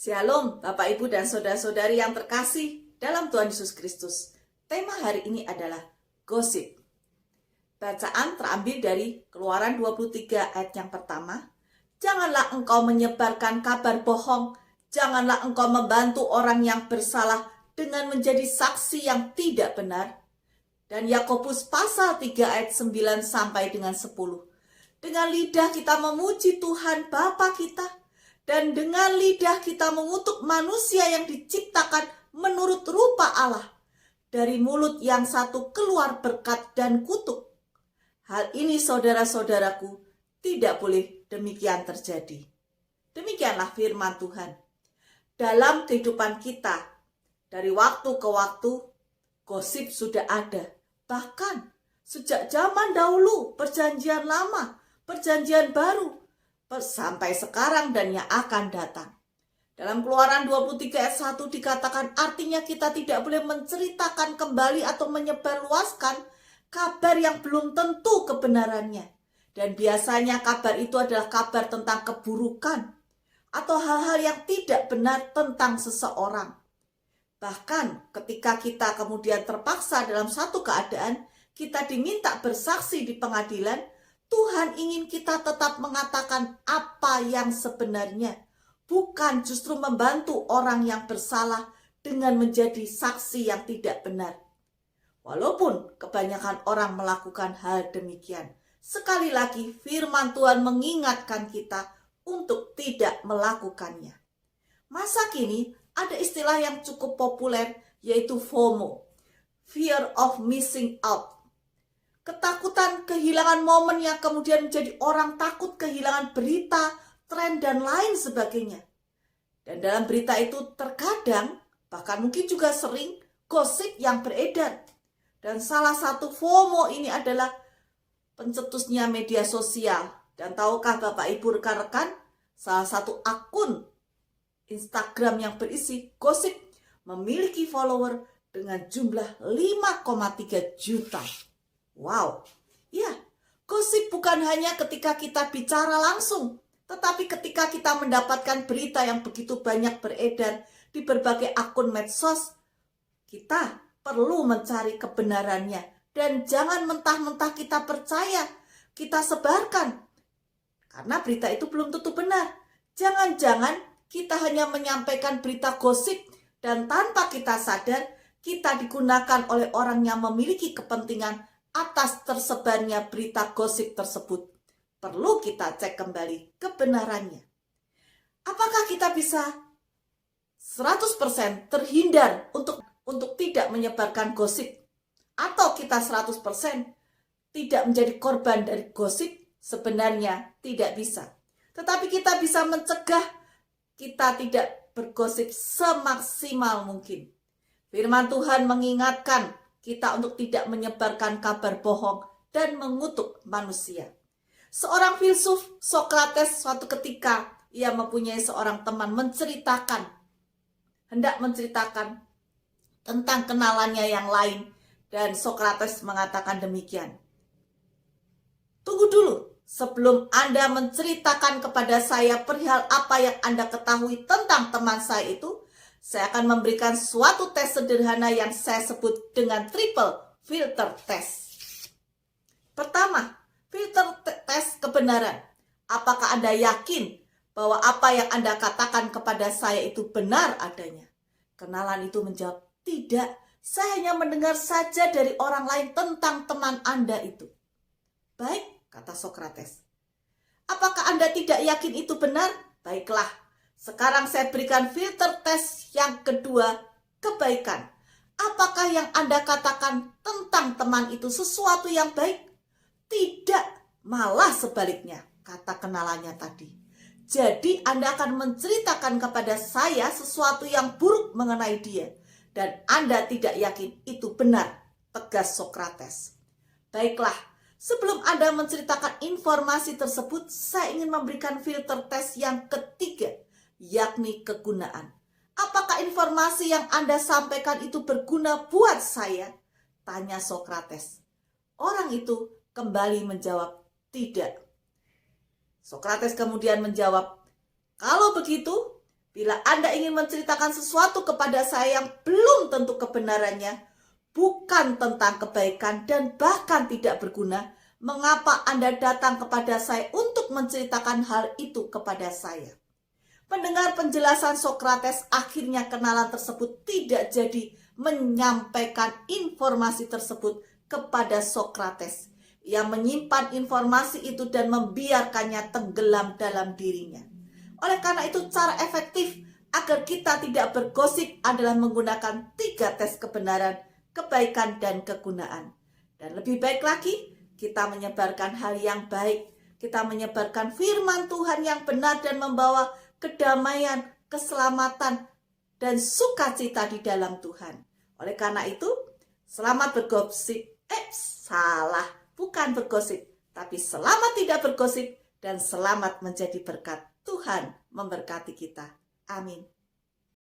Shalom Bapak Ibu dan Saudara-saudari yang terkasih dalam Tuhan Yesus Kristus. Tema hari ini adalah gosip. Bacaan terambil dari Keluaran 23 ayat yang pertama. Janganlah engkau menyebarkan kabar bohong, janganlah engkau membantu orang yang bersalah dengan menjadi saksi yang tidak benar. Dan Yakobus pasal 3 ayat 9 sampai dengan 10. Dengan lidah kita memuji Tuhan Bapa kita, dan dengan lidah kita mengutuk manusia yang diciptakan menurut rupa Allah. Dari mulut yang satu keluar berkat dan kutuk. Hal ini saudara-saudaraku, tidak boleh demikian terjadi. Demikianlah firman Tuhan. Dalam kehidupan kita, dari waktu ke waktu, gosip sudah ada. Bahkan sejak zaman dahulu, perjanjian lama, perjanjian baru, sampai sekarang dan yang akan datang. Dalam Keluaran 23 ayat 1 dikatakan artinya kita tidak boleh menceritakan kembali atau menyebarluaskan kabar yang belum tentu kebenarannya. Dan biasanya kabar itu adalah kabar tentang keburukan atau hal-hal yang tidak benar tentang seseorang. Bahkan ketika kita kemudian terpaksa dalam satu keadaan, kita diminta bersaksi di pengadilan, Tuhan ingin kita tetap mengatakan apa yang sebenarnya, bukan justru membantu orang yang bersalah dengan menjadi saksi yang tidak benar. Walaupun kebanyakan orang melakukan hal demikian, sekali lagi firman Tuhan mengingatkan kita untuk tidak melakukannya. Masa kini ada istilah yang cukup populer, yaitu FOMO, Fear of Missing Out. Ketakutan kehilangan momen yang kemudian menjadi orang takut kehilangan berita, tren, dan lain sebagainya. Dan dalam berita itu terkadang, bahkan mungkin juga sering, gosip yang beredar. Dan salah satu FOMO ini adalah pencetusnya media sosial. Dan tahukah Bapak Ibu rekan-rekan, salah satu akun Instagram yang berisi gosip memiliki follower dengan jumlah 5,3 juta. Wow, ya, gosip bukan hanya ketika kita bicara langsung, tetapi ketika kita mendapatkan berita yang begitu banyak beredar di berbagai akun medsos, kita perlu mencari kebenarannya. Dan jangan mentah-mentah kita percaya, kita sebarkan. Karena berita itu belum tentu benar. Jangan-jangan kita hanya menyampaikan berita gosip dan tanpa kita sadar, kita digunakan oleh orang yang memiliki kepentingan atas tersebarnya berita gosip tersebut. Perlu kita cek kembali kebenarannya. Apakah kita bisa 100% terhindar untuk tidak menyebarkan gosip? Atau kita 100% tidak menjadi korban dari gosip? Sebenarnya tidak bisa. Tetapi kita bisa mencegah kita tidak bergosip semaksimal mungkin. Firman Tuhan mengingatkan kita untuk tidak menyebarkan kabar bohong dan mengutuk manusia. Seorang filsuf Sokrates suatu ketika ia mempunyai seorang teman hendak menceritakan tentang kenalannya yang lain, dan Sokrates mengatakan demikian. Tunggu dulu, sebelum Anda menceritakan kepada saya perihal apa yang Anda ketahui tentang teman saya itu, saya akan memberikan suatu tes sederhana yang saya sebut dengan triple filter test. Pertama, filter tes kebenaran. Apakah Anda yakin bahwa apa yang Anda katakan kepada saya itu benar adanya? Kenalan itu menjawab, tidak, saya hanya mendengar saja dari orang lain tentang teman Anda itu. Baik, kata Sokrates. Apakah Anda tidak yakin itu benar? Baiklah. Sekarang saya berikan filter tes yang kedua, kebaikan. Apakah yang Anda katakan tentang teman itu sesuatu yang baik? Tidak, malah sebaliknya, kata kenalannya tadi. Jadi Anda akan menceritakan kepada saya sesuatu yang buruk mengenai dia. Dan Anda tidak yakin itu benar, tegas Sokrates. Baiklah, sebelum Anda menceritakan informasi tersebut, saya ingin memberikan filter tes yang ketiga, yakni kegunaan. Apakah informasi yang Anda sampaikan itu berguna buat saya? Tanya Sokrates. Orang itu kembali menjawab, tidak. Sokrates kemudian menjawab, kalau begitu, Bila Anda ingin menceritakan sesuatu kepada saya yang belum tentu kebenarannya, bukan tentang kebaikan dan bahkan tidak berguna, mengapa Anda datang kepada saya untuk menceritakan hal itu kepada saya? Mendengar penjelasan Sokrates, akhirnya kenalan tersebut tidak jadi menyampaikan informasi tersebut kepada Sokrates. Ia menyimpan informasi itu dan membiarkannya tenggelam dalam dirinya. Oleh karena itu, cara efektif agar kita tidak bergosip adalah menggunakan 3 tes kebenaran, kebaikan, dan kegunaan. Dan lebih baik lagi, kita menyebarkan hal yang baik. Kita menyebarkan firman Tuhan yang benar dan membawa kedamaian, keselamatan, dan sukacita di dalam Tuhan. Oleh karena itu, selamat bergosip. Salah, bukan bergosip, tapi selamat tidak bergosip dan selamat menjadi berkat. Tuhan memberkati kita. Amin.